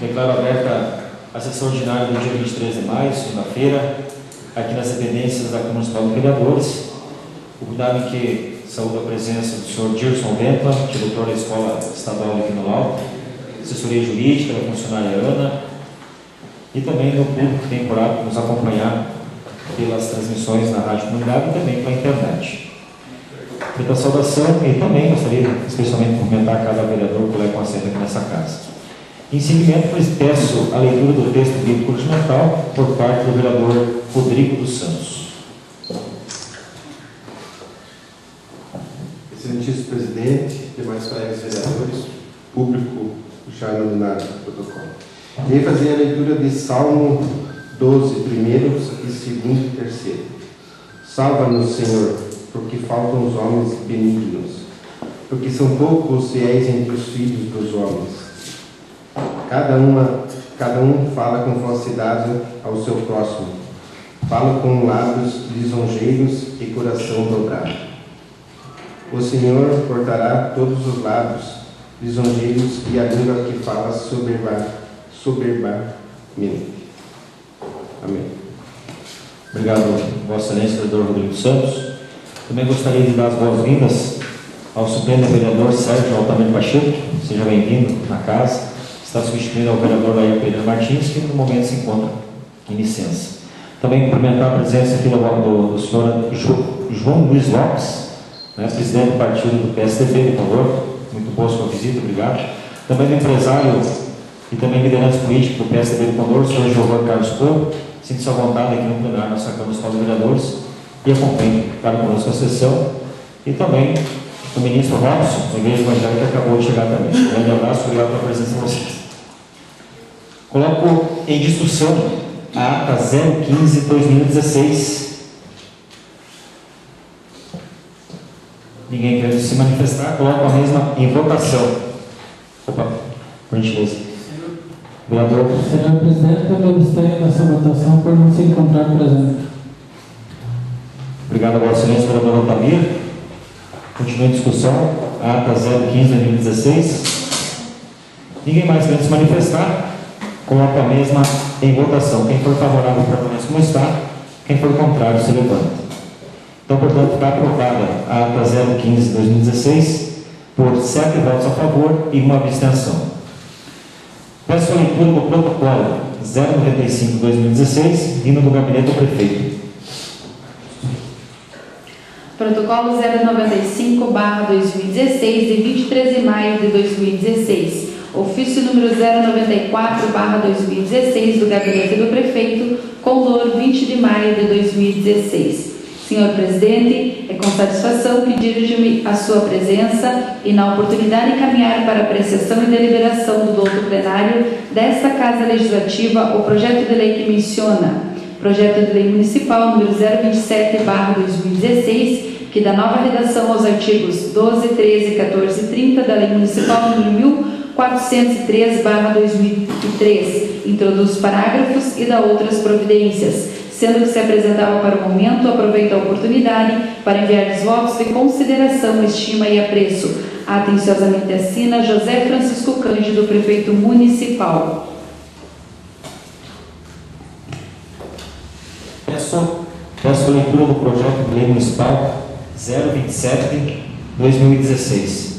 Declaro aberta a sessão ordinária do dia 23 de maio, segunda-feira, aqui nas dependências da Câmara Municipal de Vereadores. O cuidado em que saúdo a presença do senhor Dirson Ventla, diretor da Escola Estadual de Quinolal, assessoria jurídica da funcionária Ana, e também do público temporário que nos acompanhar pelas transmissões na Rádio Comunidade e também pela internet. Feita a saudação, e também gostaria especialmente de cumprimentar cada vereador que leva com assento aqui nessa casa. Em seguimento, peço a leitura do texto bíblico ornamental por parte do vereador Rodrigo dos Santos. Excelentíssimo presidente, demais colegas vereadores, público já nominado no protocolo. Irei fazer a leitura de Salmo 12, primeiros e segundo e terceiro. Salva-nos, Senhor, porque faltam os homens benignos, porque são poucos os fiéis entre os filhos dos homens. Cada um fala com falsidade ao seu próximo, fala com lábios lisonjeiros e coração dobrado. O Senhor cortará todos os lábios lisonjeiros e a língua que fala soberbamente. Amém. Obrigado, Vossa Excelência, vereador Rodrigo Santos. Também gostaria de dar as boas-vindas ao suplente vereador Sérgio Altamiro Pacheco. Seja bem-vindo na casa. Está substituindo ao vereador Lair Pereira Martins, que no momento se encontra em licença. Também cumprimentar a presença aqui do senhor João Luiz Lopes, presidente do partido do PSDB, por favor. Muito boa sua visita, obrigado. Também do empresário e também liderança política do PSDB do Condor, o senhor Giovanni Carlos Couto. Sinta-se à vontade aqui no plenário da nossa Câmara Municipal de Vereadores e acompanhe para conosco a sessão. E também o ministro Robson, da Igreja Evangélica, que acabou de chegar também. Um grande abraço, obrigado pela presença de vocês. Coloco em discussão a ata 015-2016. Ninguém querendo se manifestar, coloco a mesma em votação. Opa, por gentileza. Vereador. Senhor presidente, eu me abstenho dessa votação por não se encontrar presente. Obrigado a Vossa Excelência, vereador Altamiro. Continua em discussão a ata 015-2016. Ninguém mais querendo se manifestar, coloco a mesma em votação. Quem for favorável permanece como está, quem for contrário se levanta. Então, portanto, está aprovada a ata 015-2016 por 7 votos a favor e 1 abstenção. Peço a leitura do protocolo 095-2016, vindo do gabinete do prefeito. Protocolo 095/2016, de 23 de maio de 2016. Ofício número 094/2016, do gabinete do prefeito, Condor, 20 de maio de 2016. Senhor presidente, é com satisfação que dirijo-me à sua presença e, na oportunidade, encaminhar para apreciação e deliberação do douto plenário desta Casa Legislativa o projeto de lei que menciona projeto de lei municipal número 027/2016, que dá nova redação aos artigos 12, 13, 14 e 30 da Lei Municipal número 1403/2003, introduz parágrafos e dá outras providências, sendo que se apresentava para o momento, aproveito a oportunidade para enviar os votos de consideração, estima e apreço. Atenciosamente assina José Francisco Cândido, prefeito municipal. Peço a leitura do projeto de lei municipal 027/2016.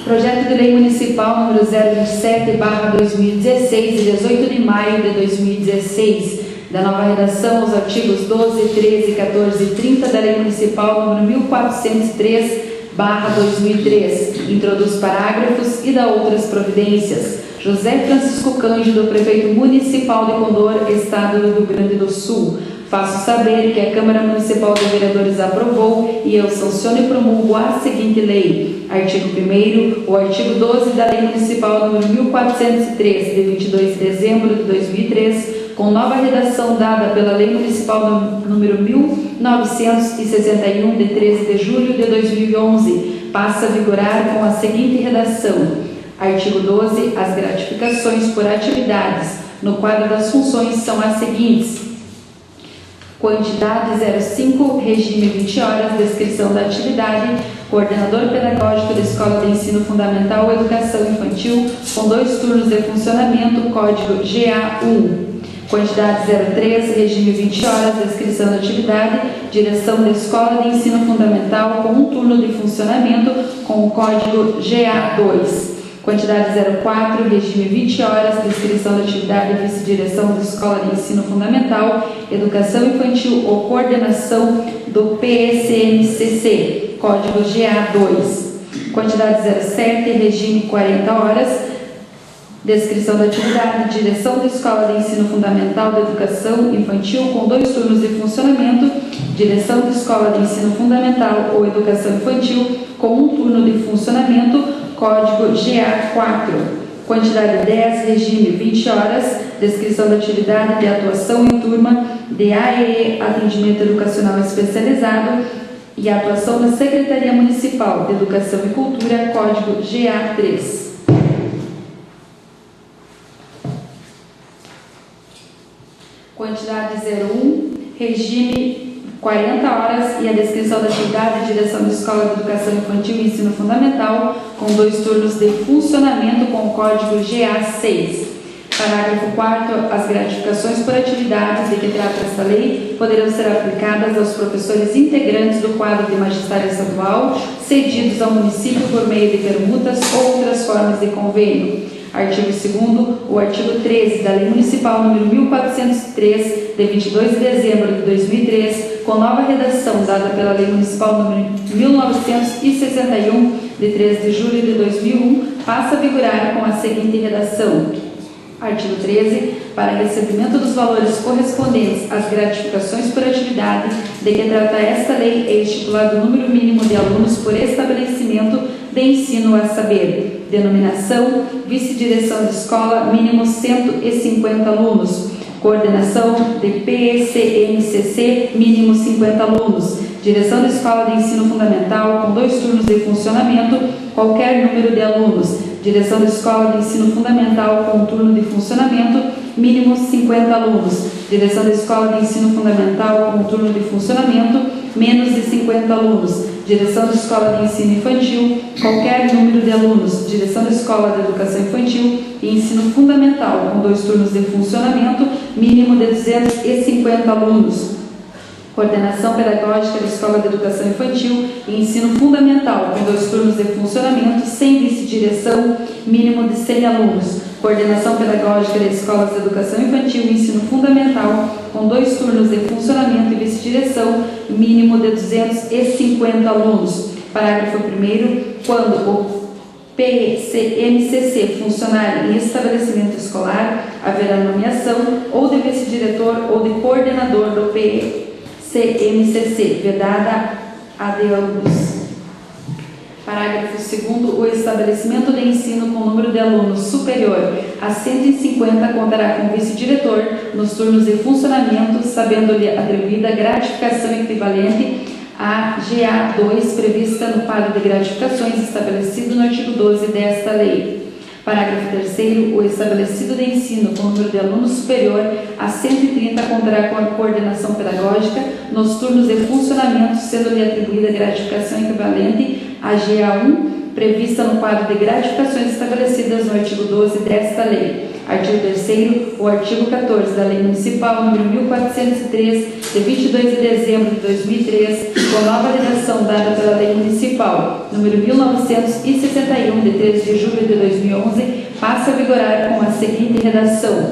Projeto de lei municipal número 027/2016, de 18 de maio de 2016, da nova redação aos artigos 12, 13, 14 e 30 da Lei Municipal número 1403/2003, introduz parágrafos e dá outras providências. José Francisco Cândido, prefeito municipal de Condor, Estado do Rio Grande do Sul. Faço saber que a Câmara Municipal de Vereadores aprovou e eu sanciono e promulgo a seguinte lei. Artigo 1º, o artigo 12 da Lei Municipal número 1403, de 22 de dezembro de 2003, com nova redação dada pela Lei Municipal número 1961, de 13 de julho de 2011, passa a vigorar com a seguinte redação. Artigo 12. As gratificações por atividades no quadro das funções são as seguintes: quantidade 05, regime 20 horas, descrição da atividade, coordenador pedagógico da Escola de Ensino Fundamental ou Educação Infantil, com 2 turnos de funcionamento, código GA1. Quantidade 03, regime 20 horas, descrição da atividade, direção da Escola de Ensino Fundamental, com 1 turno de funcionamento, com o código GA2. Quantidade 04, regime 20 horas, descrição da atividade, vice-direção da Escola de Ensino Fundamental, Educação Infantil ou coordenação do PSMCC, código GA2. Quantidade 07, regime 40 horas, descrição da atividade, direção da Escola de Ensino Fundamental da Educação Infantil com 2 turnos de funcionamento, direção da Escola de Ensino Fundamental ou Educação Infantil com 1 turno de funcionamento, código GA4. Quantidade 10, regime 20 horas, descrição da atividade de atuação em turma de AEE, atendimento educacional especializado, e atuação da Secretaria Municipal de Educação e Cultura, código GA3. Quantidade 01, regime 40 horas e a descrição da atividade e direção da Escola de Educação Infantil e Ensino Fundamental com 2 turnos de funcionamento com o código GA6. Parágrafo 4º. As gratificações por atividades de que trata esta lei poderão ser aplicadas aos professores integrantes do quadro de magistério estadual cedidos ao município por meio de permutas ou outras formas de convênio. Artigo 2º, o artigo 13 da Lei Municipal número 1403, de 22 de dezembro de 2003, com nova redação dada pela Lei Municipal número 1961, de 3 de julho de 2001, passa a vigorar com a seguinte redação. Artigo 13. Para recebimento dos valores correspondentes às gratificações por atividade de que trata esta lei, é estipulado o número mínimo de alunos por estabelecimento de ensino, a saber, denominação, vice-direção de escola, mínimo 150 alunos, coordenação de PSMCC, mínimo 50 alunos, direção da Escola de Ensino Fundamental, com 2 turnos de funcionamento, qualquer número de alunos, direção da Escola de Ensino Fundamental, com 1 turno de funcionamento, mínimo 50 alunos, direção da Escola de Ensino Fundamental, com 1 turno de funcionamento, menos de 50 alunos, direção da Escola de Ensino Infantil, qualquer número de alunos, direção da Escola de Educação Infantil e Ensino Fundamental, com 2 turnos de funcionamento, mínimo de 250 alunos, coordenação pedagógica da Escola de Educação Infantil e Ensino Fundamental, com 2 turnos de funcionamento, sem vice-direção, mínimo de 100 alunos, coordenação pedagógica da Escola de Educação Infantil e Ensino Fundamental, com 2 turnos de funcionamento e vice-direção, mínimo de 250 alunos. Parágrafo 1º. Quando o PCMCC funcionar em estabelecimento escolar, haverá nomeação ou de vice-diretor ou de coordenador do PCMCC, vedada a de ambos. Parágrafo 2º. O estabelecimento de ensino com número de alunos superior a 150 contará com vice-diretor nos turnos de funcionamento, sabendo-lhe atribuída gratificação equivalente à GA2 prevista no quadro de gratificações estabelecido no artigo 12 desta lei. Parágrafo 3º. O estabelecido de ensino com número de alunos superior a 130 contará com a coordenação pedagógica nos turnos de funcionamento, sendo-lhe atribuída gratificação equivalente à GA1 prevista no quadro de gratificações estabelecidas no artigo 12 desta lei. Artigo 3º. O artigo 14 da Lei Municipal número 1403, de 22 de dezembro de 2003, com nova redação dada pela Lei Municipal número 1961, de 13 de julho de 2011, passa a vigorar com a seguinte redação.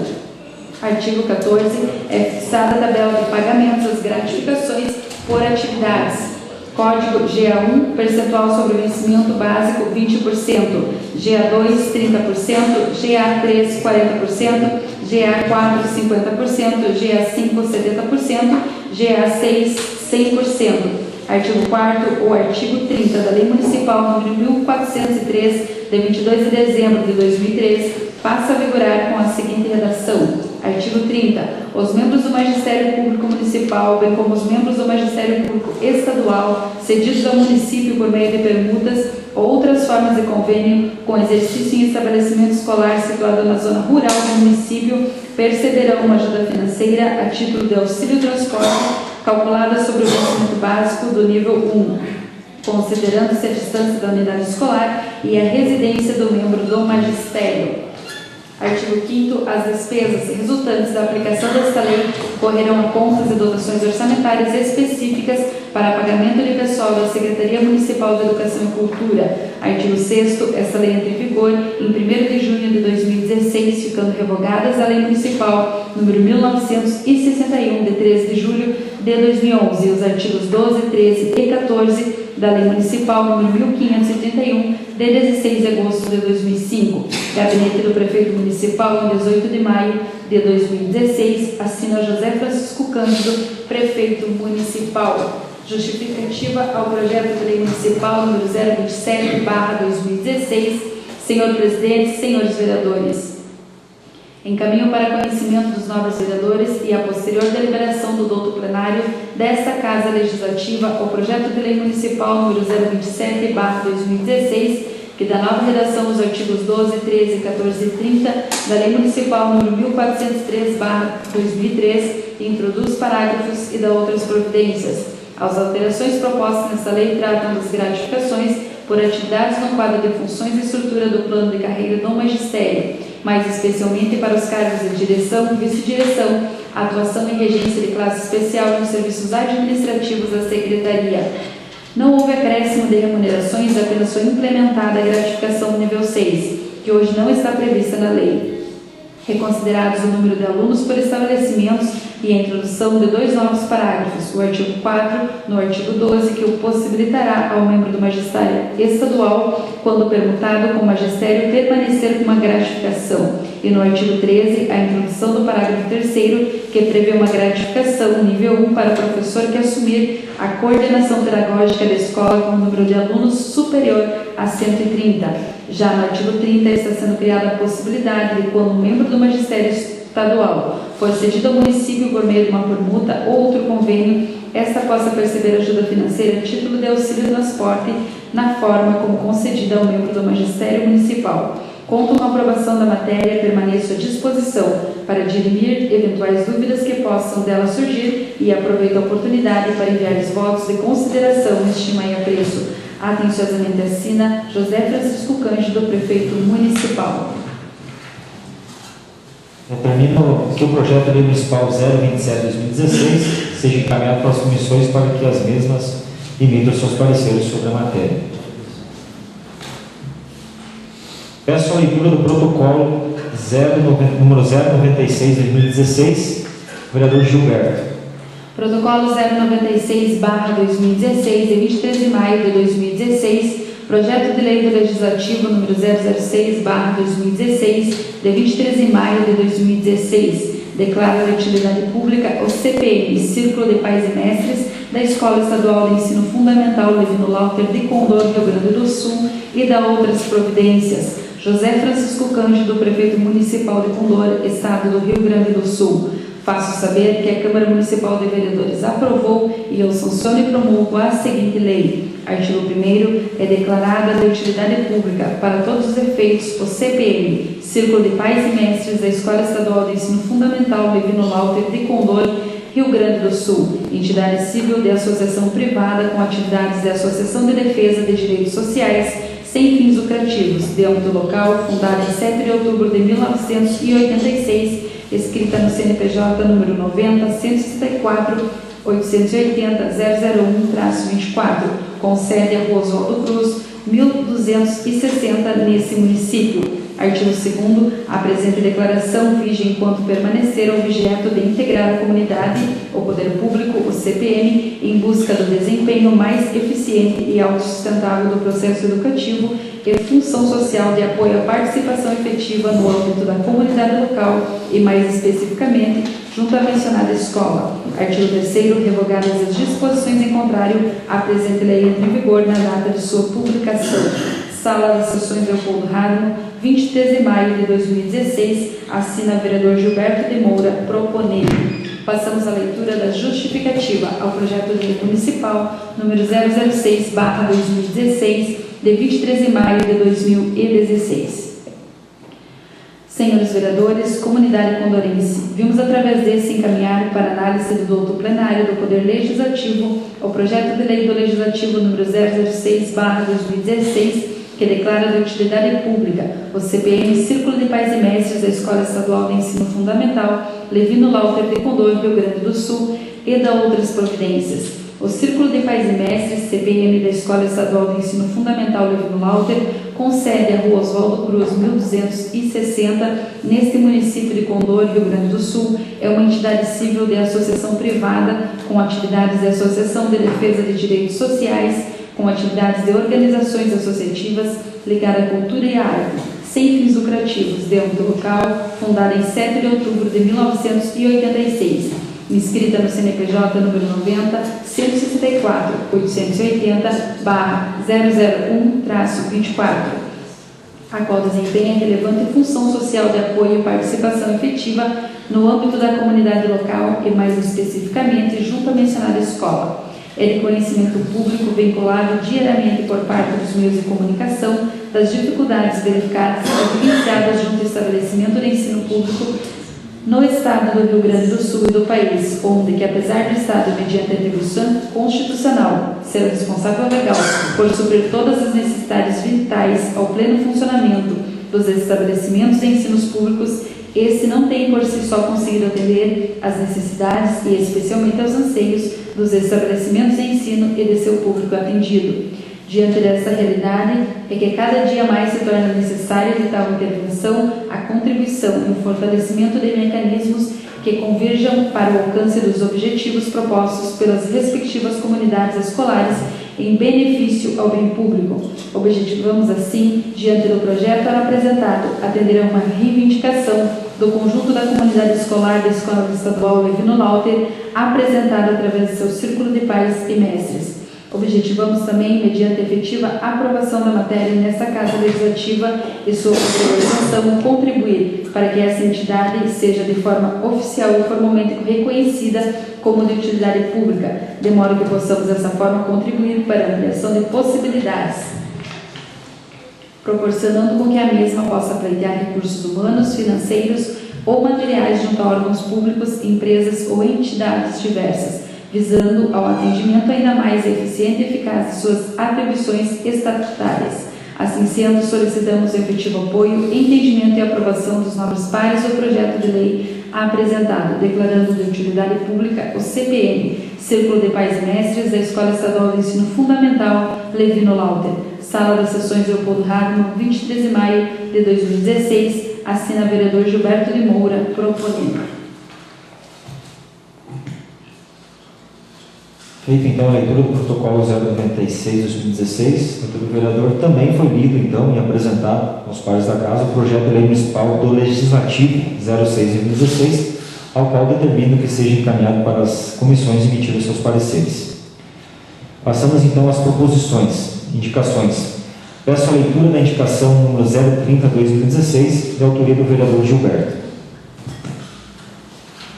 Artigo 14. É fixada a tabela de pagamentos das gratificações por atividades. Código GA1, percentual sobre o vencimento básico 20%, GA2 30%, GA3 40%, GA4 50%, GA5 70%, GA6 100%. Artigo 4º. O artigo 30 da Lei Municipal número 1403, de 22 de dezembro de 2003, passa a vigorar com a seguinte redação. Artigo 30. Os membros do Magistério Público Municipal, bem como os membros do Magistério Público Estadual, cedidos ao município por meio de permutas ou outras formas de convênio, com exercício em estabelecimento escolar situado na zona rural do município, perceberão uma ajuda financeira a título de auxílio transporte, calculada sobre o vencimento básico do nível 1. considerando-se a distância da unidade escolar e a residência do membro do magistério. Artigo 5º. As despesas resultantes da aplicação desta lei correrão a contas e dotações orçamentárias específicas para pagamento de pessoal da Secretaria Municipal de Educação e Cultura. Artigo 6º. Esta lei entra em vigor em 1º de junho de 2016, ficando revogadas a Lei Municipal número 1961, de 13 de julho de 2011, e os artigos 12, 13 e 14 da Lei Municipal número 1531, de 16 de agosto de 2005. Gabinete do Prefeito Municipal, em 18 de maio de 2016, assina José Francisco Cândido, Prefeito Municipal. Justificativa ao projeto de lei municipal número 027/2016. Senhor Presidente, senhores vereadores, encaminho para conhecimento dos nobres vereadores e a posterior deliberação do douto plenário desta Casa Legislativa o projeto de lei municipal número 027/2016, que dá nova redação aos artigos 12, 13, 14 e 30 da Lei Municipal número 1403/2003 e introduz parágrafos e dá outras providências. As alterações propostas nesta lei tratam das gratificações por atividades no quadro de funções e estrutura do plano de carreira do magistério, mais especialmente para os cargos de direção, vice-direção, atuação e regência de classe especial nos serviços administrativos da Secretaria. Não houve acréscimo de remunerações, apenas foi implementada a gratificação nível 6, que hoje não está prevista na lei. Reconsiderados o número de alunos por estabelecimentos e a introdução de 2 novos parágrafos, o artigo 4 no artigo 12, que o possibilitará ao membro do magistério estadual, quando permutado com o magistério, permanecer com uma gratificação, e no artigo 13, a introdução do parágrafo 3º, que prevê uma gratificação nível 1 para o professor que assumir a coordenação pedagógica da escola com um número de alunos superior a 130. Já no artigo 30 está sendo criada a possibilidade de, quando um membro do magistério estadual for cedido ao município por meio de uma permuta ou outro convênio, esta possa perceber ajuda financeira a título de auxílio de transporte na forma como concedida ao membro do magistério municipal. Conto com a aprovação da matéria, permaneço à disposição para dirimir eventuais dúvidas que possam dela surgir e aproveito a oportunidade para enviar os votos de consideração, estima e apreço. Atenciosamente assina José Francisco Cândido, Prefeito Municipal. Determino que o projeto de lei municipal 027/2016 seja encaminhado para as comissões para que as mesmas emitam seus pareceres sobre a matéria. Peço a leitura do protocolo número 096/2016, vereador Gilberto. Protocolo 096/2016, de 23 de maio de 2016, projeto de lei do Legislativo número 006/2016, de 23 de maio de 2016, declara de utilidade pública o CPM, Círculo de Pais e Mestres, da Escola Estadual de Ensino Fundamental Levino Lauter de Condor, Rio Grande do Sul, e da outras providências. José Francisco Cândido, Prefeito Municipal de Condor, Estado do Rio Grande do Sul. Faço saber que a Câmara Municipal de Vereadores aprovou e eu sanciono e promulgo a seguinte lei. Artigo 1º. É declarada de utilidade pública, para todos os efeitos, o CPM, Círculo de Pais e Mestres da Escola Estadual de Ensino Fundamental Levino Lauter de Condor, Rio Grande do Sul, entidade civil de associação privada com atividades de associação de defesa de direitos sociais sem fins lucrativos, de âmbito local, fundada em 7 de outubro de 1986, escrita no CNPJ número 90-164-880-001-24, com sede a Rua Oswaldo Cruz, 1260, nesse município. Artigo 2º. A presente declaração vige enquanto permanecer o objeto de integrar a comunidade, o poder público, o CPM, em busca do desempenho mais eficiente e autossustentável do processo educativo e função social de apoio à participação efetiva no âmbito da comunidade local e, mais especificamente, junto à mencionada escola. Artigo 3º. Revogadas as disposições em contrário, a presente lei entra em vigor na data de sua publicação. Sala das Sessões Leopoldo Radmo, 23 de maio de 2016, assina vereador Gilberto de Moura, proponente. Passamos à leitura da justificativa ao projeto de lei municipal número 006/2016, de 23 de maio de 2016. Senhores vereadores, comunidade condorense, vimos através desse encaminhar para análise do douto plenário do Poder Legislativo o projeto de lei do Legislativo número 006/2016, que declara de utilidade pública o CPM Círculo de Pais e Mestres da Escola Estadual de Ensino Fundamental Levino Lauter de Condor, Rio Grande do Sul, e da outras providências. O Círculo de Pais e Mestres, CPM da Escola Estadual de Ensino Fundamental Levino Lauter, com sede à Rua Oswaldo Cruz, 1260, neste município de Condor, Rio Grande do Sul, é uma entidade civil de associação privada com atividades de associação de defesa de direitos sociais, com atividades de organizações associativas ligadas à cultura e à arte, sem fins lucrativos, de âmbito local, fundada em 7 de outubro de 1986, inscrita no CNPJ número 90-164-880/001-24, a qual desempenha relevante função social de apoio e participação efetiva no âmbito da comunidade local e, mais especificamente, junto à mencionada escola. É de conhecimento público vinculado diariamente por parte dos meios de comunicação das dificuldades verificadas e vivenciadas junto ao estabelecimento de ensino público no Estado do Rio Grande do Sul e do país, onde que, apesar do Estado, mediante atribuição constitucional, ser o responsável legal por suprir todas as necessidades vitais ao pleno funcionamento dos estabelecimentos de ensinos públicos, esse não tem por si só conseguido atender às necessidades e especialmente aos anseios dos estabelecimentos de ensino e de seu público atendido. Diante dessa realidade, é que cada dia mais se torna necessária de tal intervenção a contribuição e o fortalecimento de mecanismos que converjam para o alcance dos objetivos propostos pelas respectivas comunidades escolares em benefício ao bem público. Objetivamos, assim, diante do projeto apresentado, atender a uma reivindicação do conjunto da comunidade escolar da Escola Estadual Levino Lauter, apresentada através do seu Círculo de Pais e Mestres. Objetivamos também, mediante efetiva aprovação da matéria nesta Casa Legislativa e sua posterior contribuir para que essa entidade seja de forma oficial e formalmente reconhecida como de utilidade pública, de modo que possamos dessa forma contribuir para a ampliação de possibilidades, proporcionando com que a mesma possa pleitear recursos humanos, financeiros ou materiais junto a órgãos públicos, empresas ou entidades diversas, visando ao atendimento ainda mais eficiente e eficaz de suas atribuições estatutárias. Assim sendo, solicitamos o efetivo apoio, entendimento e aprovação dos nobres pares do projeto de lei apresentado, declarando de utilidade pública o CPM, Círculo de Pais e Mestres da Escola Estadual de Ensino Fundamental Levino Lauter, Sala das Sessões Leopoldo Hagman, 23 de maio de 2016, assina vereador Gilberto de Moura, proponente. Feita então a leitura do protocolo 096/2016, o vereador também foi lido então e apresentado aos pares da casa o projeto de lei municipal do Legislativo 06/2016, ao qual determino que seja encaminhado para as comissões emitir os seus pareceres. Passamos então às proposições, indicações. Peço a leitura da indicação número 030/2016, de autoria do vereador Gilberto.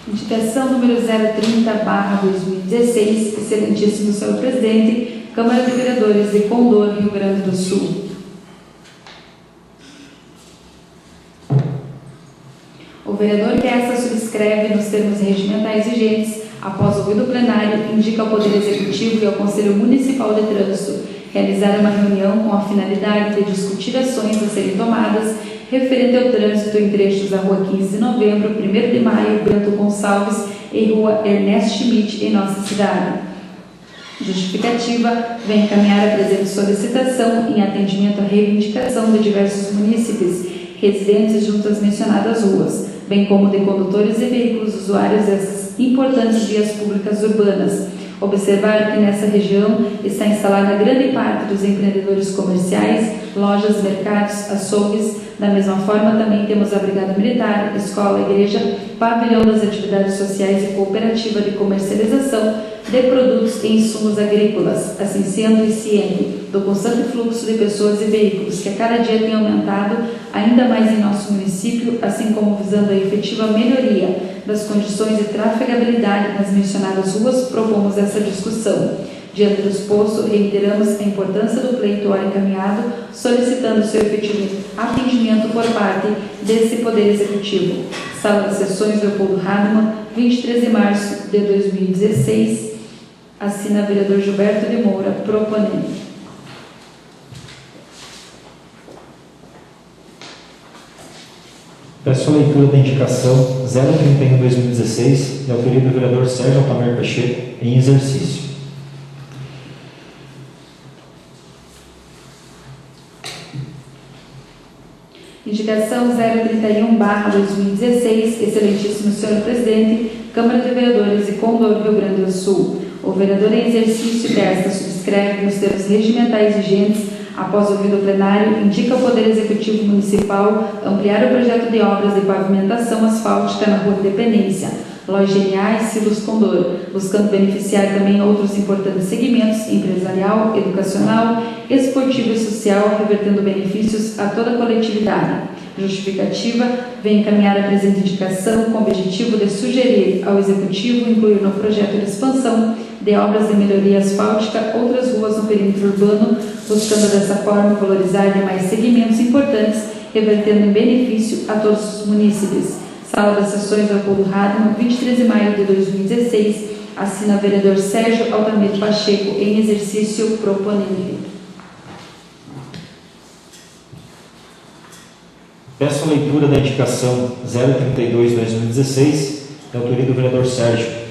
Indicação número 030/2016, excelentíssimo senhor presidente, Câmara de Vereadores de Condor, Rio Grande do Sul. O vereador que esta subscreve nos termos regimentais vigentes, após ouvido plenário, indica ao Poder Executivo e ao Conselho Municipal de Trânsito realizar uma reunião com a finalidade de discutir ações a serem tomadas referente ao trânsito em trechos da Rua 15 de Novembro, 1º de Maio, Bento Gonçalves e Rua Ernest Schmidt, em nossa cidade. Justificativa: vem encaminhar a presente solicitação em atendimento à reivindicação de diversos munícipes residentes junto às mencionadas ruas, bem como de condutores e veículos usuários dessas importantes vias públicas urbanas. Observar que nessa região está instalada grande parte dos empreendedores comerciais, lojas, mercados, açougues. Da mesma forma, também temos a Brigada Militar, escola, igreja, pavilhão das atividades sociais e cooperativa de comercialização de produtos e insumos agrícolas. Assim sendo, e ciente do constante fluxo de pessoas e veículos que a cada dia tem aumentado ainda mais em nosso município, assim como visando a efetiva melhoria das condições de trafegabilidade nas mencionadas ruas, propomos essa discussão. Diante do exposto, reiteramos a importância do pleito ora encaminhado, solicitando seu efetivo atendimento por parte desse Poder Executivo. Sala de Sessões Leopoldo Hahnemann, 23 de março de 2016. Assina vereador Gilberto de Moura, proponente. Peço a leitura da indicação 031/2016, de autoria do vereador Sérgio Altamir Pacheco, em exercício. Indicação 031/2016, excelentíssimo senhor presidente, Câmara de Vereadores de Condor, Rio Grande do Sul. O vereador em exercício desta subscreve nos termos regimentais vigentes, após ouvido o plenário, indica ao Poder Executivo Municipal ampliar o projeto de obras de pavimentação asfáltica na Rua Independência, Loja NA e Silos Condor, buscando beneficiar também outros importantes segmentos empresarial, educacional, esportivo e social, revertendo benefícios a toda a coletividade. Justificativa: vem encaminhar a presente indicação com o objetivo de sugerir ao Executivo incluir no projeto de expansão de obras de melhoria asfáltica outras ruas no perímetro urbano, buscando dessa forma valorizar demais segmentos importantes, revertendo em benefício a todos os munícipes. Sala das Sessões Leopoldo Hahnemann, 23 de maio de 2016. Assina vereador Sérgio Altamir Pacheco, em exercício, proponente. Peço a leitura da indicação 032/2016, de autoria do vereador Sérgio.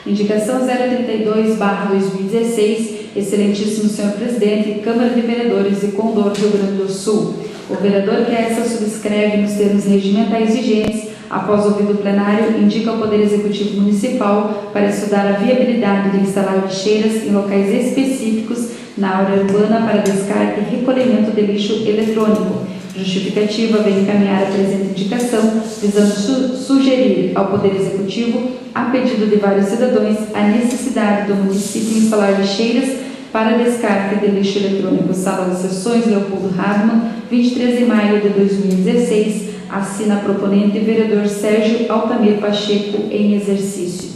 Indicação 032/2016, excelentíssimo senhor presidente, Câmara de Vereadores de Condor, Rio Grande do Sul. O vereador que essa subscreve nos termos regimentais vigentes, após ouvido o plenário, indica ao Poder Executivo Municipal para estudar a viabilidade de instalar lixeiras em locais específicos na área urbana para descarte e recolhimento de lixo eletrônico. Justificativa: vem encaminhar a presente indicação, visando sugerir ao Poder Executivo, a pedido de vários cidadãos, a necessidade do município instalar lixeiras para descarte de lixo eletrônico. Sala de Sessões Leopoldo Hahnemann, 23 de maio de 2016. Assina a proponente vereador Sérgio Altamir Pacheco, em exercício.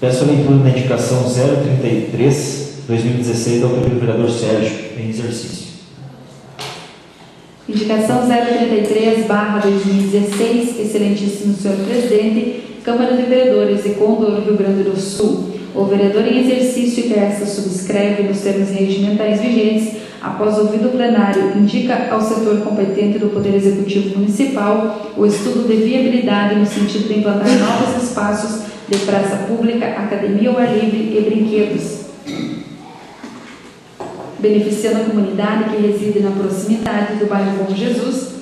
Peço a leitura da indicação 033/2016, da autoria do vereador Sérgio, em exercício. Indicação 033/2016, excelentíssimo senhor presidente, Câmara de Vereadores de Condor, Rio Grande do Sul. O vereador em exercício que esta subscreve nos termos regimentais vigentes, após ouvido o plenário, indica ao setor competente do Poder Executivo Municipal o estudo de viabilidade no sentido de implantar novos espaços de praça pública, academia ao ar livre e brinquedos, beneficiando a comunidade que reside na proximidade do bairro Bom Jesus,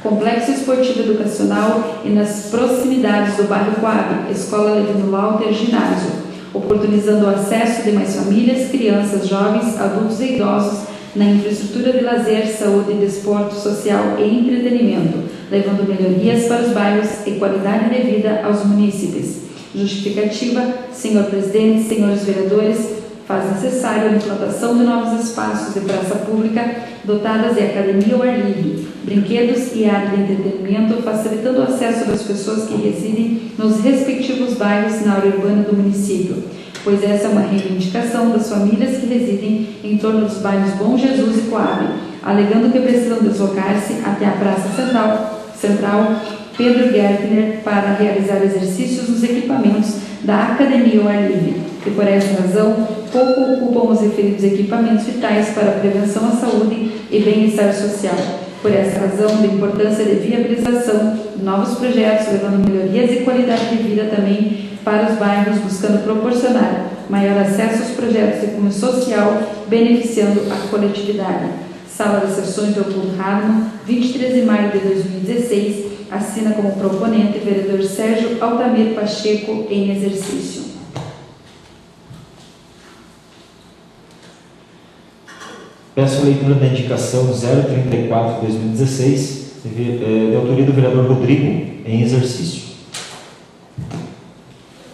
complexo esportivo educacional e nas proximidades do bairro Coab, Escola Levino Lauter, ginásio, oportunizando o acesso de mais famílias, crianças, jovens, adultos e idosos na infraestrutura de lazer, saúde, desporto, social e entretenimento, levando melhorias para os bairros e qualidade de vida aos munícipes. Justificativa: senhor presidente, senhores vereadores, faz necessário a implantação de novos espaços de praça pública dotadas de academia ao ar livre, brinquedos e área de entretenimento, facilitando o acesso das pessoas que residem nos respectivos bairros na área urbana do município, pois essa é uma reivindicação das famílias que residem em torno dos bairros Bom Jesus e Coab, alegando que precisam deslocar-se até a Praça Central Pedro Gärtner para realizar exercícios nos equipamentos da academia ao ar livre, e por essa razão pouco ocupam os referidos equipamentos vitais para a prevenção à saúde e bem-estar social. Por essa razão, da importância de viabilização de novos projetos, levando melhorias e qualidade de vida também para os bairros, buscando proporcionar maior acesso aos projetos de cunho social, beneficiando a coletividade. Sala de Sessões Leopoldo Hahnemann, 23 de maio de 2016. Assina como proponente vereador Sérgio Altamir Pacheco, em exercício. Peço a leitura da indicação 034/2016, de autoria do vereador Rodrigo, em exercício.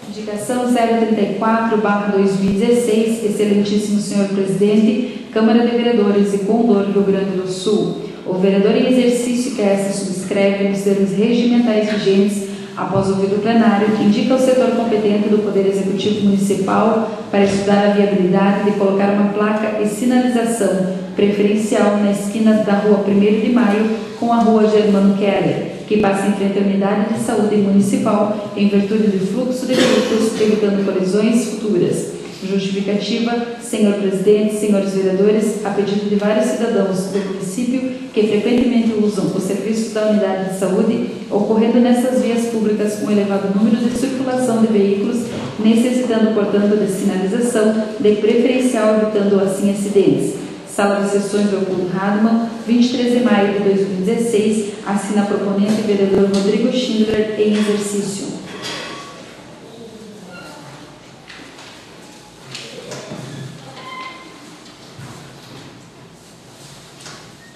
Indicação 034/2016, excelentíssimo senhor presidente, Câmara de Vereadores de Condor, Rio Grande do Sul. O vereador em exercício que essa subscreve nos termos regimentais vigentes, após ouvido o plenário, indica ao setor competente do Poder Executivo Municipal para estudar a viabilidade de colocar uma placa e sinalização preferencial na esquina da Rua 1º de Maio com a Rua Germano Keller, que passa em frente à Unidade de Saúde Municipal em virtude do fluxo de veículos, evitando colisões futuras. Justificativa: senhor presidente, senhores vereadores, a pedido de vários cidadãos do município que frequentemente usam os serviços da unidade de saúde, ocorrendo nessas vias públicas um elevado número de circulação de veículos, necessitando, portanto, de sinalização de preferencial, evitando assim acidentes. Sala de Sessões Leopoldo Radman, 23 de maio de 2016, assina a proponente vereador Rodrigo Schindler, em exercício.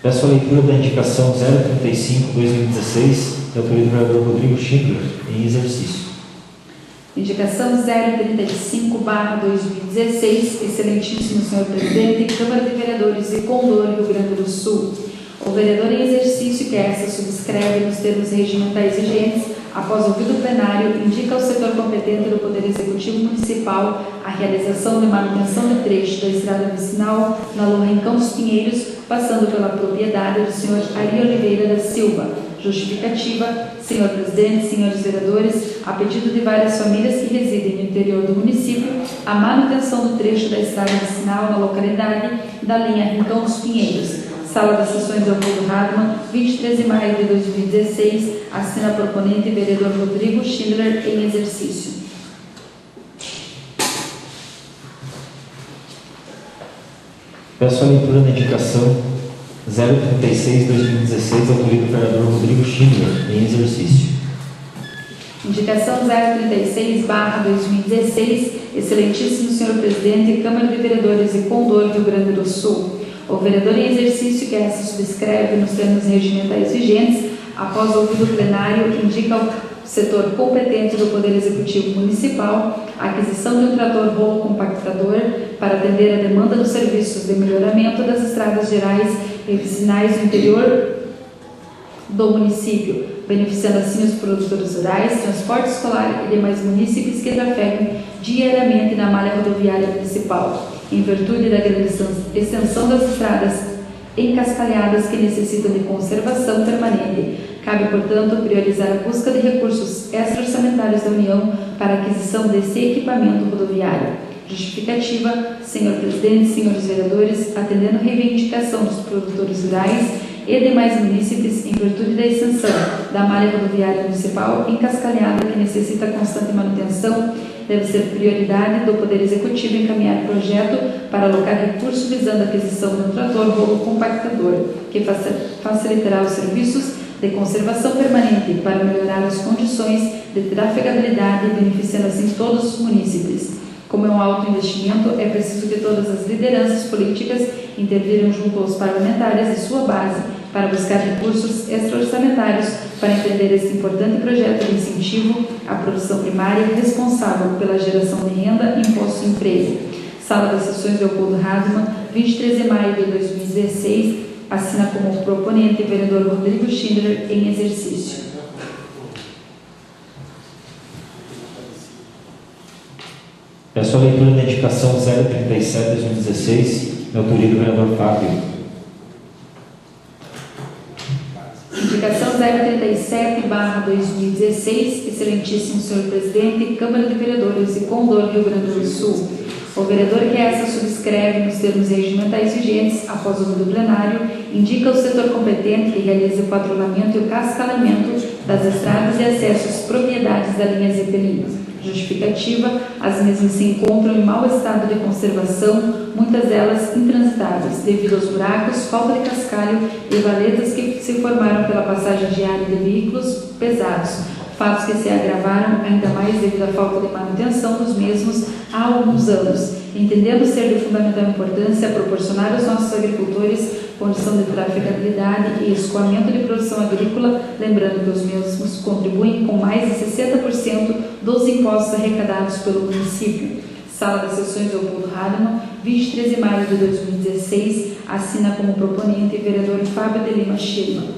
Peço a leitura da indicação 035/2016, da autoria do vereador Rodrigo Schindler, em exercício. Indicação 035/2016, excelentíssimo senhor presidente, Câmara de Vereadores de Condor, Rio Grande do Sul. O vereador em exercício que essa subscreve nos termos regimentais vigentes, após ouvido o plenário, indica ao setor competente do Poder Executivo Municipal a realização de manutenção de trecho da estrada vicinal na Rua Rincão dos Pinheiros, passando pela propriedade do senhor Ari Oliveira da Silva. Justificativa: senhor presidente, senhores vereadores, a pedido de várias famílias que residem no interior do município, a manutenção do trecho da estrada vicinal na localidade da linha Rincão dos Pinheiros. Sala das Sessões Leopoldo Radman, 23 de maio de 2016, assina a proponente vereador Rodrigo Schindler, em exercício. Peço a leitura da indicação 036/2016, da autoria do vereador Rodrigo Schindler, em exercício. Indicação 036/2016, excelentíssimo senhor presidente, Câmara de Vereadores de Condor, Rio Grande do Sul. O vereador em exercício que essa subscreve nos termos regimentais vigentes, após ouvido o plenário, indica ao setor competente do Poder Executivo Municipal a aquisição de um trator rolo compactador para atender a demanda dos serviços de melhoramento das estradas gerais e vicinais do interior do município, beneficiando assim os produtores rurais, transporte escolar e demais munícipes que trafegam diariamente na malha rodoviária municipal, em virtude da grande extensão das estradas encascalhadas que necessitam de conservação permanente. Cabe, portanto, priorizar a busca de recursos extra-orçamentários da União para a aquisição desse equipamento rodoviário. Justificativa: senhor presidente, senhores vereadores, atendendo a reivindicação dos produtores rurais e demais munícipes em virtude da extensão da malha rodoviária municipal encascalhada que necessita constante manutenção, deve ser prioridade do Poder Executivo encaminhar projeto para alocar recurso visando a aquisição de um trator rolo compactador, que facilitará os serviços de conservação permanente para melhorar as condições de trafegabilidade, beneficiando assim todos os munícipes. Como é um alto investimento, é preciso que todas as lideranças políticas interviram junto aos parlamentares de sua base para buscar recursos extra-orçamentários para empreender este importante projeto de incentivo à produção primária responsável pela geração de renda, imposto e emprego. Sala das Sessões Leopoldo Radman, 23 de maio de 2016, assina como proponente o vereador Rodrigo Schindler, em exercício. Peço a leitura da indicação 037/2016, da autoria do vereador Fábio. Indicação 037/2016, excelentíssimo senhor presidente, Câmara de Vereadores de Condor, Rio Grande do Sul. O vereador que essa subscreve nos termos regimentais vigentes, após o ouvido plenário, indica ao setor competente que realize o patrulhamento e o cascalamento das estradas e acesso às propriedades da linha Zeppelin. Justificativa: as mesmas se encontram em mau estado de conservação, muitas delas intransitáveis, devido aos buracos, falta de cascalho e valetas que se formaram pela passagem diária de veículos pesados, fatos que se agravaram ainda mais devido à falta de manutenção dos mesmos há alguns anos. Entendendo ser de fundamental importância proporcionar aos nossos agricultores condição de trafegabilidade e escoamento de produção agrícola, lembrando que os mesmos contribuem com mais de 60% dos impostos arrecadados pelo município. Sala das Sessões Leopoldo Radman, 23 de maio de 2016, assina como proponente o vereador Fábio de Lima Schirman.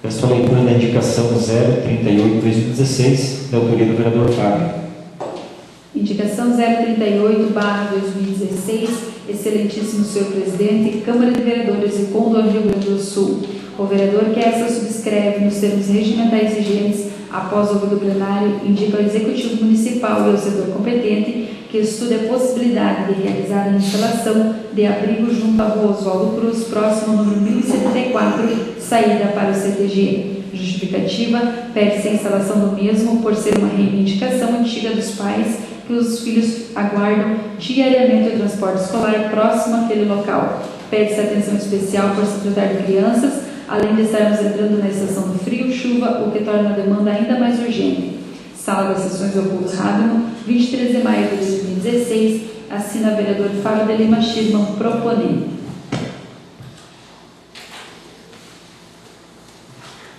Peço a leitura da indicação 038/2016, da autoria do vereador Fábio. Indicação 038/2016, excelentíssimo senhor presidente, Câmara de Vereadores e Condor Rio Grande do Sul. O vereador que essa subscreve nos termos regimentais vigentes, após ouvido o plenário, indica ao Executivo Municipal e ao setor competente que estude a possibilidade de realizar a instalação de abrigo junto à rua Oswaldo Cruz, próximo ao número 1074, saída para o CTG. Justificativa: pede-se a instalação do mesmo por ser uma reivindicação antiga dos pais que os filhos aguardam diariamente o transporte escolar próximo àquele local. Pede-se atenção especial por se tratar de crianças, além de estarmos entrando na estação do frio, chuva, o que torna a demanda ainda mais urgente. Sala das Sessões Leopoldo Rábino, 23 de maio de 2016, assina vereador Fábio de Lima Schirman, proponente.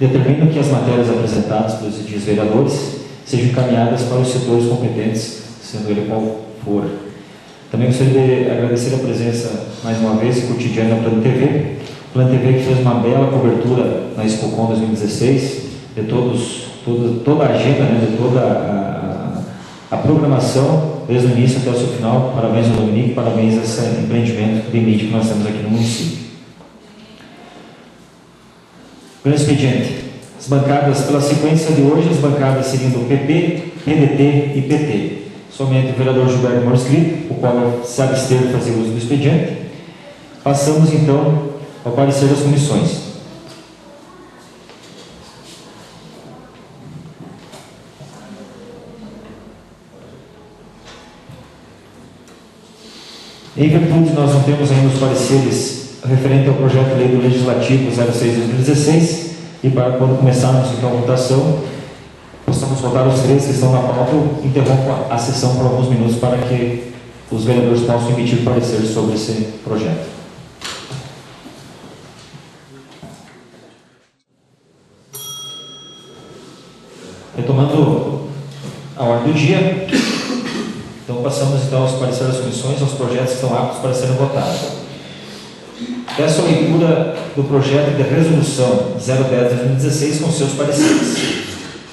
Determino que as matérias apresentadas pelos edis vereadores sejam encaminhadas para os setores competentes, sendo ele qual for. Também gostaria de agradecer a presença, mais uma vez, cotidiana da Plano TV. Plano TV que fez uma bela cobertura na ExpoCon 2016, de toda a agenda, né, de toda a programação, desde o início até o seu final. Parabéns ao Dominique, parabéns a esse empreendimento de mídia que nós temos aqui no município. Pelo expediente, as bancadas, pela sequência de hoje, as bancadas seriam do PP, PDT e PT. Somente o vereador Gilberto Morscli, o qual se abster de fazer uso do expediente. Passamos, então, ao parecer das comissões. Em virtude, nós não temos ainda os pareceres referente ao projeto de lei do Legislativo 06/2016, e para quando começarmos então a votação, possamos votar os três que estão na pauta. Eu interrompo a sessão por alguns minutos para que os vereadores possam emitir parecer sobre esse projeto. Retomando a ordem do dia, então passamos então aos pareceres das comissões, aos projetos que estão aptos para serem votados. Peço a leitura do projeto de resolução 010/2016 com seus pareceres.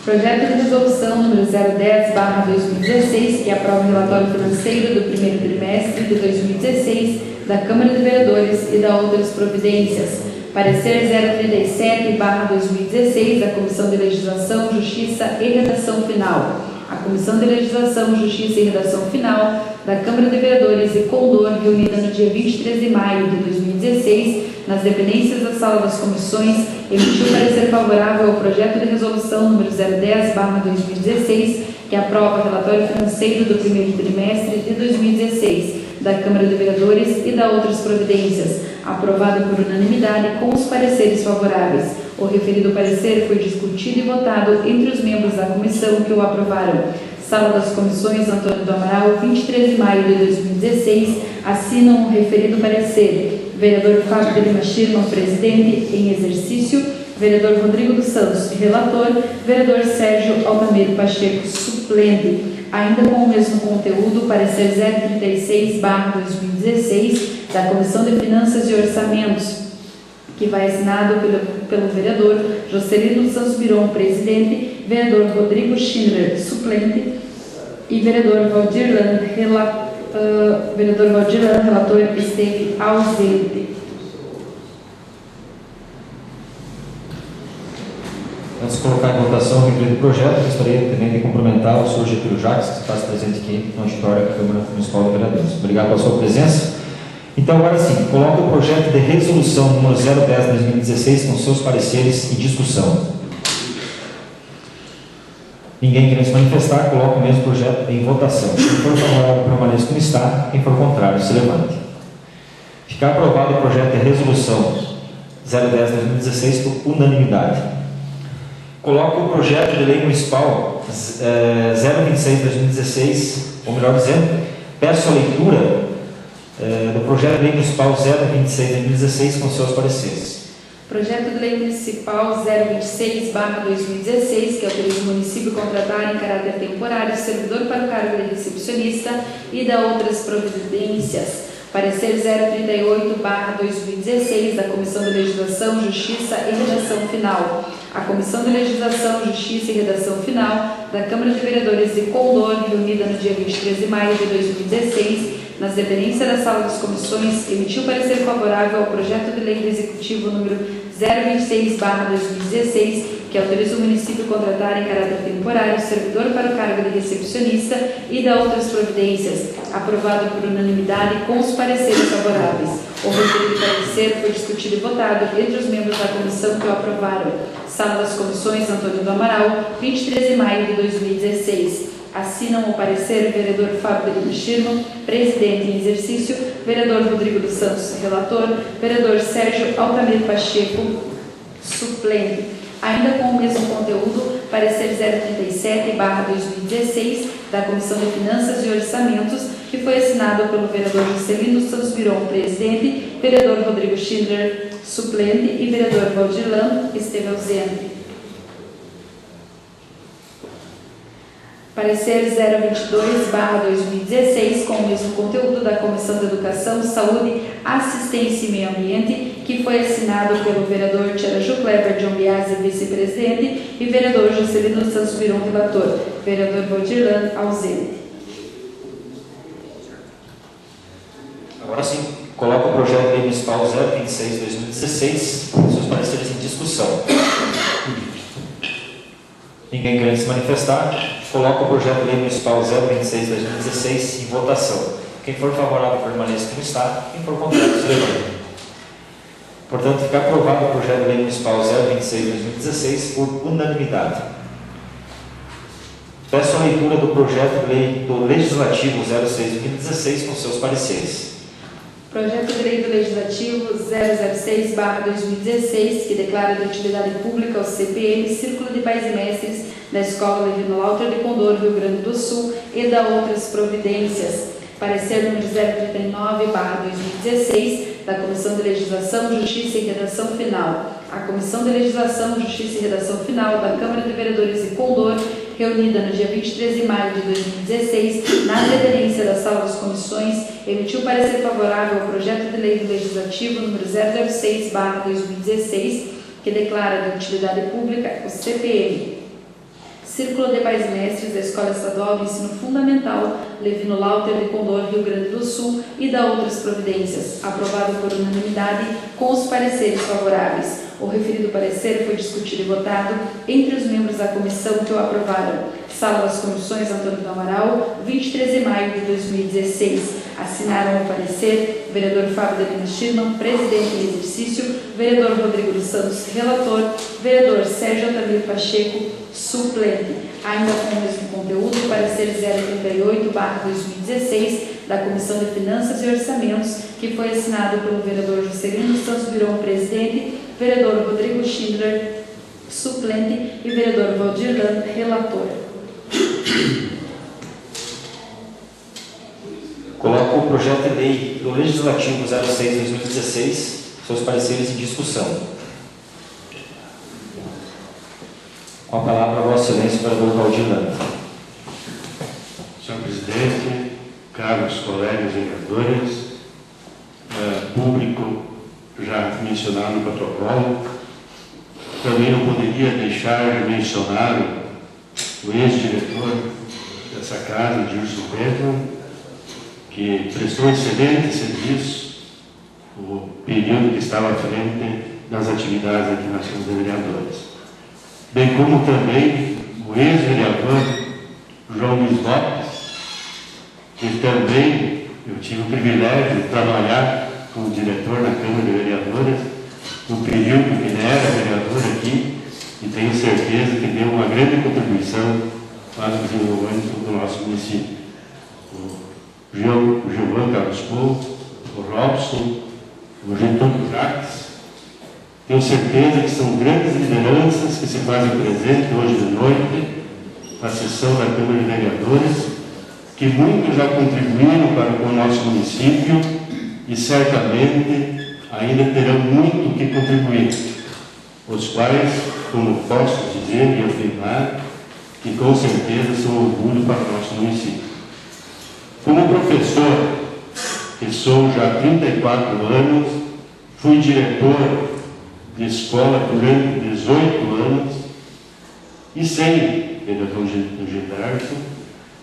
Projeto de resolução número 010/2016, que aprova o relatório financeiro do primeiro trimestre de 2016 da Câmara de Vereadores e da outras providências. Parecer 037/2016 da Comissão de Legislação, Justiça e Redação Final. A Comissão de Legislação, Justiça e Redação Final da Câmara de Vereadores e Condor, reunida no dia 23 de maio de 2016, nas dependências da Sala das Comissões, emitiu parecer favorável ao projeto de resolução número 010/2016, que aprova o relatório financeiro do primeiro trimestre de 2016 da Câmara de Vereadores e da outras providências, aprovado por unanimidade com os pareceres favoráveis. O referido parecer foi discutido e votado entre os membros da comissão que o aprovaram. Sala das Comissões, Antônio do Amaral, 23 de maio de 2016, assinam o referido parecer: vereador Fábio de Lima Schirman, presidente em exercício; vereador Rodrigo dos Santos, relator; vereador Sérgio Altamiro Pacheco, suplente. Ainda com o mesmo conteúdo, parecer 036/2016 da Comissão de Finanças e Orçamentos, que vai assinado pelo vereador Jocelino Santos Biron, presidente; vereador Rodrigo Schindler, suplente; e vereador Valdir Lan, relator, esteve ausente. Antes de colocar em votação o referido projeto, gostaria também de cumprimentar o senhor Getúlio Jacques, que está presente aqui no auditório da Câmara Municipal de Vereadores. Obrigado pela sua presença. Então, agora sim, coloco o projeto de resolução número 010/2016 com seus pareceres em discussão. Ninguém querendo se manifestar, coloco o mesmo projeto em votação. Quem for favorável, permaneça como está; quem for contrário, se levante. Ficar aprovado o projeto de resolução 010/2016 por unanimidade. Coloco o projeto de lei municipal 026/2016, ou melhor dizendo, peço a leitura do projeto de lei municipal 026/2016 com seus pareceres. Projeto de lei municipal 026/2016, que autoriza o município a contratar em caráter temporário servidor para o cargo de recepcionista e da outras providências. Parecer 038/2016 da Comissão de Legislação, Justiça e Redação Final. A Comissão de Legislação, Justiça e Redação Final da Câmara de Vereadores de Condor, reunida no dia 23 de maio de 2016, nas dependências da Sala das Comissões, emitiu parecer favorável ao projeto de lei do Executivo número 026/2016, que autoriza o município a contratar em caráter temporário servidor para o cargo de recepcionista e da outras providências, aprovado por unanimidade com os pareceres favoráveis. O referido parecer foi discutido e votado entre os membros da comissão que o aprovaram. Sala das Comissões, Antônio do Amaral, 23 de maio de 2016. Assinam o parecer o vereador Fábio de Schirman, presidente em exercício, vereador Rodrigo dos Santos, relator, vereador Sérgio Altamir Pacheco, suplente. Ainda com o mesmo conteúdo, parecer 037/2016 da Comissão de Finanças e Orçamentos, que foi assinado pelo vereador Juscelino Santos Biron, presidente, vereador Rodrigo Schindler, suplente, e vereador Valdir Lam, esteve ausente. Parecer 022/2016, com o mesmo conteúdo da Comissão de Educação, Saúde, Assistência e Meio Ambiente, que foi assinado pelo vereador Tiaraju Kleber John Biasi, vice-presidente, e vereador Juscelino Santos Biron, relator. Vereador Valdir Lam, ausente. Agora sim, coloco o projeto de lei municipal 026/2016, seus pareceres em discussão. Ninguém querendo se manifestar, coloco o projeto de lei municipal 026/2016 em votação. Quem for favorável permaneça como está, quem for contrário se levanta. Portanto, fica aprovado o projeto de lei municipal 026/2016 por unanimidade. Peço a leitura do projeto de lei do Legislativo 06/2016 com seus pareceres. Projeto de lei do Legislativo 006/2016, que declara de utilidade pública o CPM, Círculo de Pais e Mestres da Escola Levino Lauter de Condor, Rio Grande do Sul, e da outras providências. Parecer número 039/2016 da Comissão de Legislação, Justiça e Redação Final. A Comissão de Legislação, Justiça e Redação Final da Câmara de Vereadores de Condor, reunida no dia 23 de maio de 2016, na dependência da Sala das Comissões, emitiu parecer favorável ao projeto de lei do Legislativo número 006/2016, que declara de utilidade pública o CPM, Círculo de Pais e Mestres da Escola Estadual de Ensino Fundamental Levino Lauter de Condor, Rio Grande do Sul, e da outras providências, aprovado por unanimidade com os pareceres favoráveis. O referido parecer foi discutido e votado entre os membros da comissão que o aprovaram. Sala das Comissões, Antônio do Amaral, 23 de maio de 2016. Assinaram o parecer vereador Fábio de Schirman, presidente em exercício, vereador Rodrigo dos Santos, relator, vereador Sérgio Altamir Pacheco, suplente. Ainda com o mesmo conteúdo, parecer 038/2016 da Comissão de Finanças e Orçamentos, que foi assinado pelo vereador Juscelino Santos Biron, presidente, vereador Rodrigo Schindler, suplente, e vereador Valdir Lam, relator. Coloco o projeto de lei do Legislativo 06/2016, seus pareceres em discussão. Com a palavra, Vossa Excelência, vereador Valdir Lam. Senhor presidente, caros colegas vereadores, público já mencionado no protocolo, também não poderia deixar de mencionar o ex-diretor dessa casa, Gilson Petman, que prestou excelente serviço no período que estava à frente das atividades aqui na Câmara de Vereadores. Bem como também o ex-vereador João Luiz Lopes, que também eu tive o privilégio de trabalhar como diretor na Câmara de Vereadores, no período que ele era vereador aqui, e tenho certeza que deu uma grande contribuição para o desenvolvimento do nosso município. O Gilvan Carlos Couto, o Robson, o Getúlio Jacques, tenho certeza que são grandes lideranças que se fazem presente hoje de noite na sessão da Câmara de Vereadores, que muito já contribuíram para o nosso município e certamente ainda terão muito que contribuir, os quais, como posso dizer e afirmar, que com certeza são orgulho para o nosso município. Como professor que que sou já há 34 anos, fui diretor de escola durante 18 anos e sei, vereador Gilberto,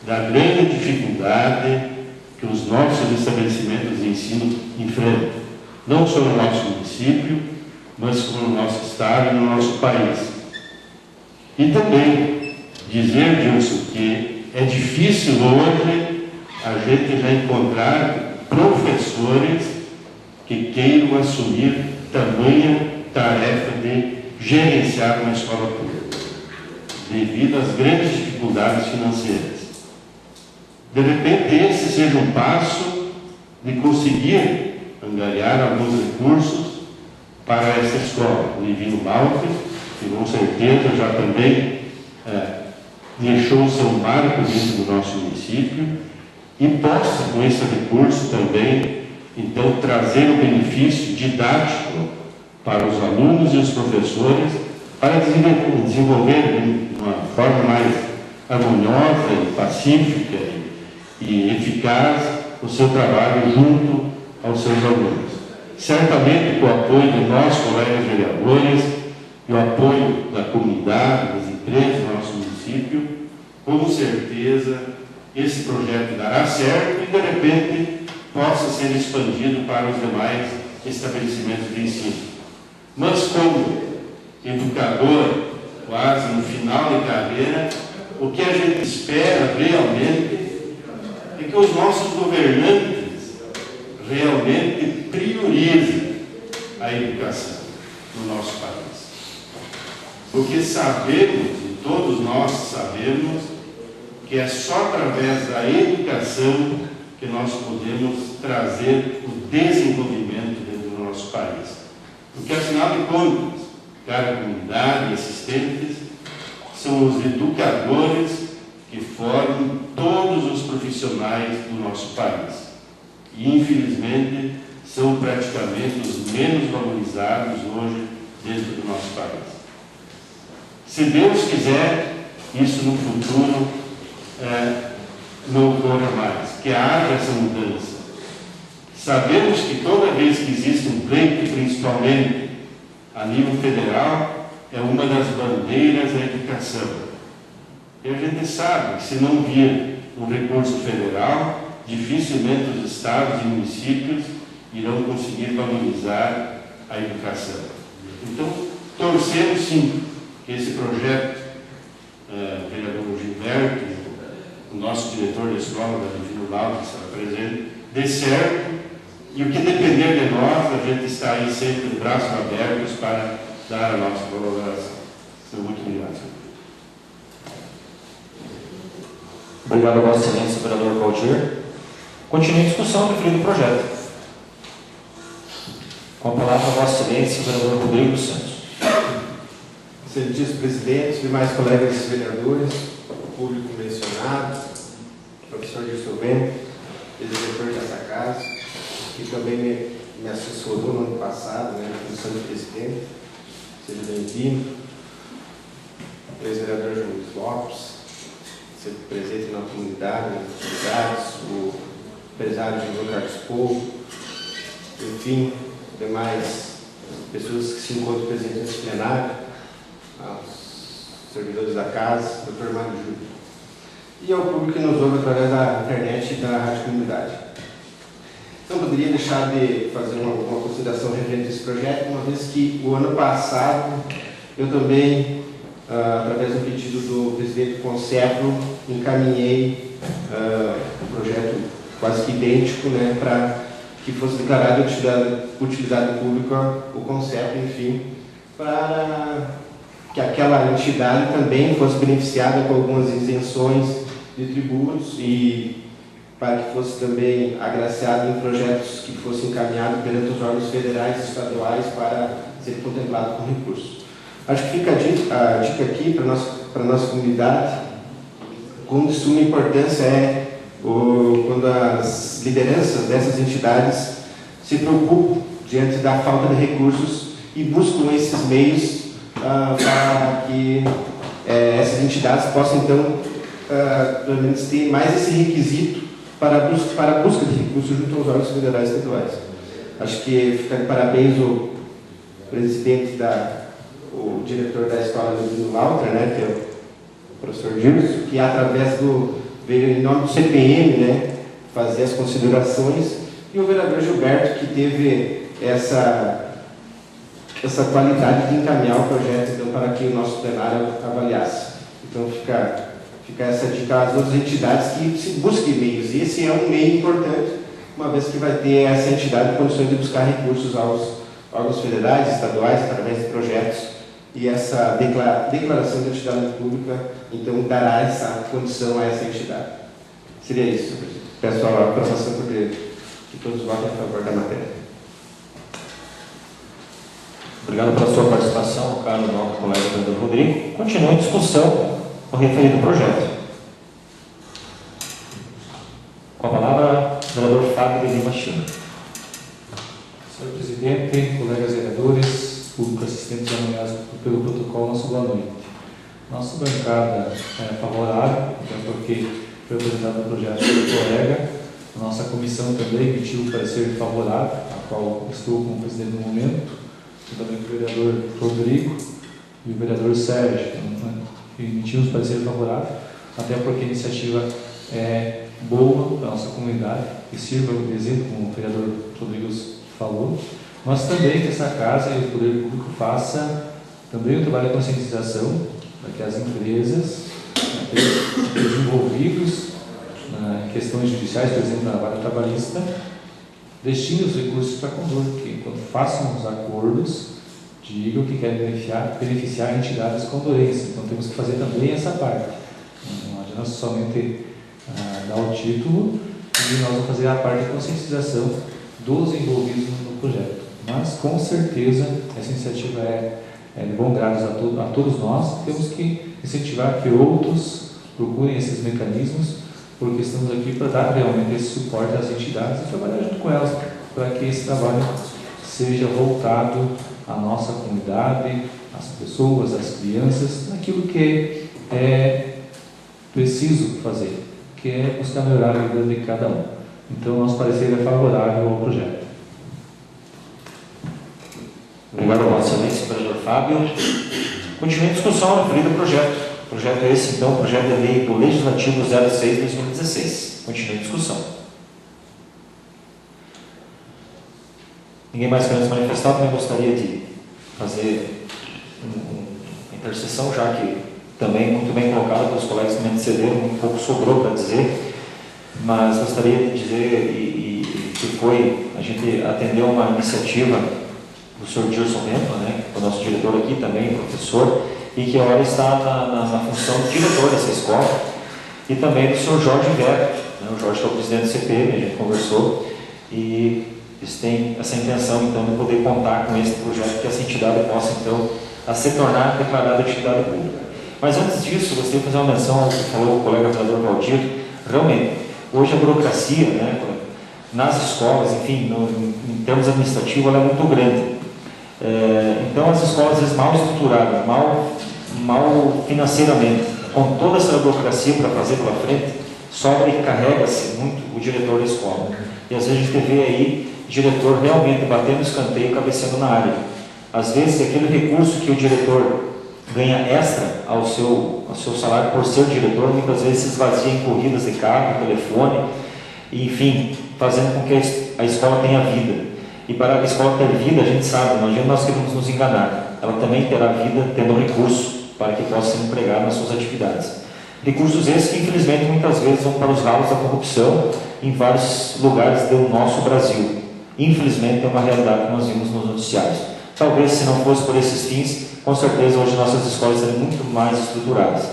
da grande dificuldade que os nossos estabelecimentos de ensino enfrentam, não só no nosso município, mas como no nosso estado e no nosso país. E também dizer, Gilson, que é difícil hoje a gente já encontrar professores que queiram assumir tamanha tarefa de gerenciar uma escola pública, devido às grandes dificuldades financeiras. De repente, esse seja um passo de conseguir angariar alguns recursos para essa escola. O Divino Malte, que com certeza já também deixou o seu marco dentro do nosso município e possa, com esse recurso também, então, trazer um benefício didático para os alunos e os professores para desenvolver de uma forma mais harmoniosa e pacífica e eficaz o seu trabalho junto aos seus alunos. Certamente, com o apoio de nós, colegas vereadores, e o apoio da comunidade, das empresas do nosso município, com certeza esse projeto dará certo e, de repente, possa ser expandido para os demais estabelecimentos de ensino. Mas, como educador, quase no final de carreira, o que a gente espera realmente é que os nossos governantes realmente priorizem a educação no nosso país. Porque sabemos, e todos nós sabemos, que é só através da educação que nós podemos trazer o desenvolvimento dentro do nosso país. Porque, afinal de contas, cada comunidade e assistentes são os educadores que formam todos os profissionais do nosso país. E, infelizmente, são praticamente os menos valorizados hoje dentro do nosso país. Se Deus quiser, isso no futuro não ocorra mais, que haja essa mudança. Sabemos que toda vez que existe um pleito, principalmente a nível federal, é uma das bandeiras da educação. E a gente sabe que se não vir um recurso federal, dificilmente os estados e municípios irão conseguir valorizar a educação. Então, torcemos sim que esse projeto, vereador Gilberto, o nosso diretor da escola, da Divino Malte, que está presente, dê certo, e o que depender de nós, a gente está aí sempre de braços abertos para dar a nossa colaboração. Muito obrigado. Obrigado, Vossa Excelência, vereador Valdir. Continue a discussão do referido projeto. Com a palavra, Vossa Excelência, vereador Rodrigo dos Santos. Excelentíssimo presidente, demais colegas vereadores, público mencionado, professor Gilson Bento, diretor dessa casa, que também me assessorou no ano passado, na função de presidente. Seja bem-vindo. Ex-vereador João Luiz Lopes, sempre presente na comunidade, nas atividades, o empresário João Carlos Povo, enfim, demais pessoas que se encontram presentes nesse plenário, aos servidores da casa, Dr. Mário Júlio, e ao público que nos ouve através da internet e da Rádio Comunidade. Não poderia deixar de fazer uma consideração referente a esse projeto, uma vez que o ano passado eu também, através do pedido do presidente Concepro, encaminhei um projeto quase que idêntico, né, para que fosse declarado utilidade pública o Concepro, enfim, para que aquela entidade também fosse beneficiada com algumas isenções de tributos e para que fosse também agraciado em projetos que fossem encaminhados perante os órgãos federais e estaduais para ser contemplado com recursos. Acho que fica a dica aqui para a nossa comunidade, como de suma importância é quando as lideranças dessas entidades se preocupam diante da falta de recursos e buscam esses meios para que essas entidades possam, então, pelo menos ter mais esse requisito para a busca de recursos junto aos órgãos federais e estaduais. Acho que fica de parabéns o presidente, o diretor da escola do Lauter, né, que é o professor Gilson, que através veio em nome do CPM, né, fazer as considerações, e o vereador Gilberto, que teve essa qualidade de encaminhar o projeto então, para que o nosso plenário avaliasse. Então fica essa dica às outras entidades que se busquem meios, e esse é um meio importante, uma vez que vai ter essa entidade condições de buscar recursos aos órgãos federais, estaduais, através de projetos, e essa declaração de utilidade pública, então, dará essa condição a essa entidade. Seria isso, presidente. Peço a aprovação que todos votem a favor da matéria. Obrigado pela sua participação, caro nosso colega vereador Rodrigo. Continua em discussão o referido projeto. Com a palavra, o vereador Fábio de Lima China. Senhor presidente, colegas vereadores, público assistentes nomeados pelo protocolo, nosso boa noite. Nossa bancada é favorável, até porque foi apresentado o projeto pelo colega. A nossa comissão também emitiu um parecer favorável, a qual estou como presidente no momento, também com o vereador Rodrigo e o vereador Sérgio. Emitimos parecer favorável, até porque a iniciativa é boa para a nossa comunidade, que sirva de exemplo, como o vereador Rodrigo falou, mas também que essa casa e o poder público faça também o trabalho de conscientização para que as empresas, os envolvidos em questões judiciais, por exemplo, na vara trabalhista, destinem os recursos para Condor, que quando façam os acordos, digam que querem beneficiar entidades condorenses. Então temos que fazer também essa parte. Não adianta somente dar o título e nós vamos fazer a parte de conscientização dos envolvidos no projeto. Mas, com certeza, essa iniciativa é de bom grado a todos nós. Temos que incentivar que outros procurem esses mecanismos, porque estamos aqui para dar realmente esse suporte às entidades e trabalhar junto com elas, para que esse trabalho seja voltado à nossa comunidade, às pessoas, às crianças, naquilo que é preciso fazer, que é buscar melhorar a vida de cada um. Então, nosso parecer é favorável ao projeto. Obrigado, Vossa Excelência, vereador Fábio. Continua em discussão o referido projeto. O projeto é esse, então, o projeto de lei do Legislativo 06/2016. Continua em discussão. Ninguém mais quer se manifestar, também gostaria de fazer uma intercessão, já que também muito bem colocado pelos colegas que me antecederam, um pouco sobrou para dizer, mas gostaria de dizer que a gente atendeu uma iniciativa do senhor Gilson Bento, né, que é o nosso diretor aqui também, professor, e que agora está na função de diretor dessa escola, e também do senhor Jorge Vera, né, o Jorge que é o presidente do CPM, a gente conversou, e eles têm essa intenção, então, de poder contar com esse projeto, que essa entidade possa, então, a se tornar declarada atividade pública. Mas antes disso, gostaria de fazer uma menção ao que falou o colega vereador Valdir. Realmente, hoje a burocracia, né, nas escolas, enfim, em termos administrativos, ela é muito grande. Então, as escolas, às vezes, mal estruturadas, mal financeiramente, com toda essa burocracia para fazer pela frente, sobra e carrega-se muito o diretor da escola. E às vezes a gente vê aí diretor realmente batendo escanteio e cabeceando na área. Às vezes, aquele recurso que o diretor ganha extra ao seu salário por ser diretor, muitas vezes se esvazia em corridas de carro, telefone, enfim, fazendo com que a escola tenha vida. E para a escola ter vida, a gente sabe, não adianta nós queremos nos enganar, ela também terá vida tendo recurso para que possa ser empregado nas suas atividades. Recursos esses que, infelizmente, muitas vezes vão para os ralos da corrupção em vários lugares do nosso Brasil. Infelizmente, é uma realidade que nós vimos nos noticiários. Talvez, se não fosse por esses fins, com certeza hoje nossas escolas seriam muito mais estruturadas.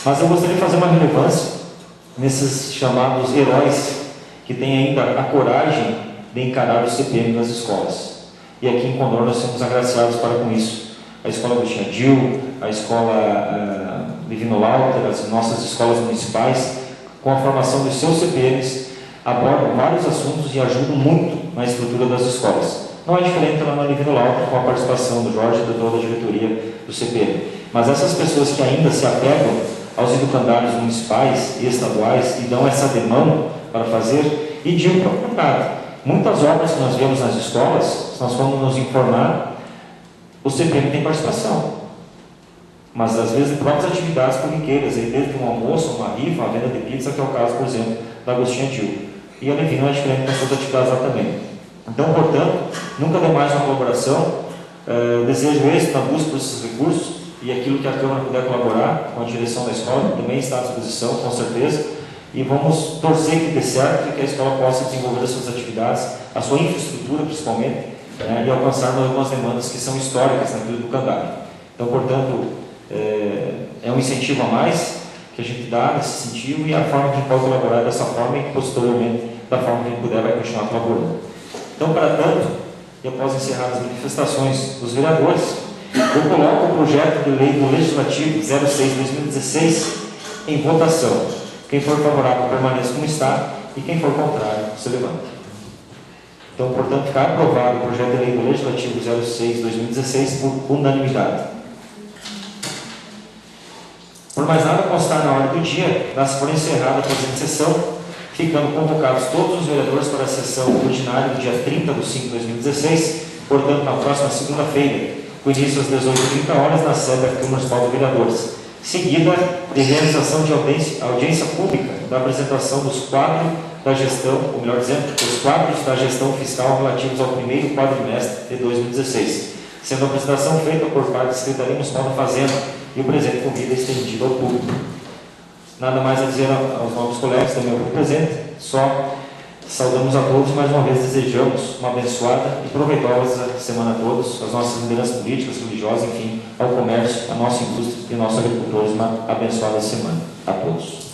Mas eu gostaria de fazer uma relevância nesses chamados heróis que têm ainda a coragem de encarar o CPM nas escolas. E aqui em Condor nós somos agraciados para com isso. A escola do Xandil, a escola Divino Lauter, as nossas escolas municipais, com a formação dos seus CPMs, abordam vários assuntos e ajudam muito na estrutura das escolas. Não é diferente lá no Divino Lauter, com a participação do Jorge e de toda a diretoria do CPM. Mas essas pessoas que ainda se apegam aos educandários municipais e estaduais e dão essa demão para fazer, e digo para o mercado. Muitas obras que nós vemos nas escolas, se nós formos nos informar, o CPM tem participação. Mas às vezes próprias atividades corriqueiras, desde um almoço, uma rifa, uma venda de pizza, que é o caso, por exemplo, da Agostinho Dil. E a Levi não é diferente com essas atividades lá também. Então, portanto, nunca demais uma colaboração. Desejo êxito na busca por esses recursos e aquilo que a Câmara puder colaborar com a direção da escola, também está à disposição, com certeza. E vamos torcer que dê certo e que a escola possa desenvolver as suas atividades, a sua infraestrutura principalmente, e alcançar algumas demandas que são históricas naquilo do Candário. Então, portanto, é um incentivo a mais que a gente dá nesse sentido e a forma que a gente pode colaborar dessa forma e posteriormente da forma que a gente puder vai continuar colaborando. Então, para tanto, e após encerrar as manifestações dos vereadores, eu coloco o projeto de lei do Legislativo 06/2016 em votação. Quem for favorável permaneça como está e quem for contrário se levanta. Então, portanto, ficar aprovado o projeto de lei do Legislativo 06/2016 por unanimidade. Por mais nada constar na hora do dia, dá-se por encerrada a presente sessão, ficando convocados todos os vereadores para a sessão ordinária do dia 30/5/2016, portanto, na próxima segunda-feira, com início às 18h30 na sede da Câmara Municipal de Vereadores. Seguida de realização de audiência pública da apresentação dos quadros da gestão, ou melhor dizendo, dos quadros da gestão fiscal relativos ao primeiro quadrimestre de 2016, sendo a apresentação feita por parte da Secretaria Municipal da Fazenda e o presente convite estendido ao público. Nada mais a dizer aos novos colegas, também ao presente, só saudamos a todos e mais uma vez desejamos uma abençoada e proveitosa semana a todos, às nossas lideranças políticas, religiosas, enfim, ao comércio, à nossa indústria e aos nossos agricultores, uma abençoada semana a todos.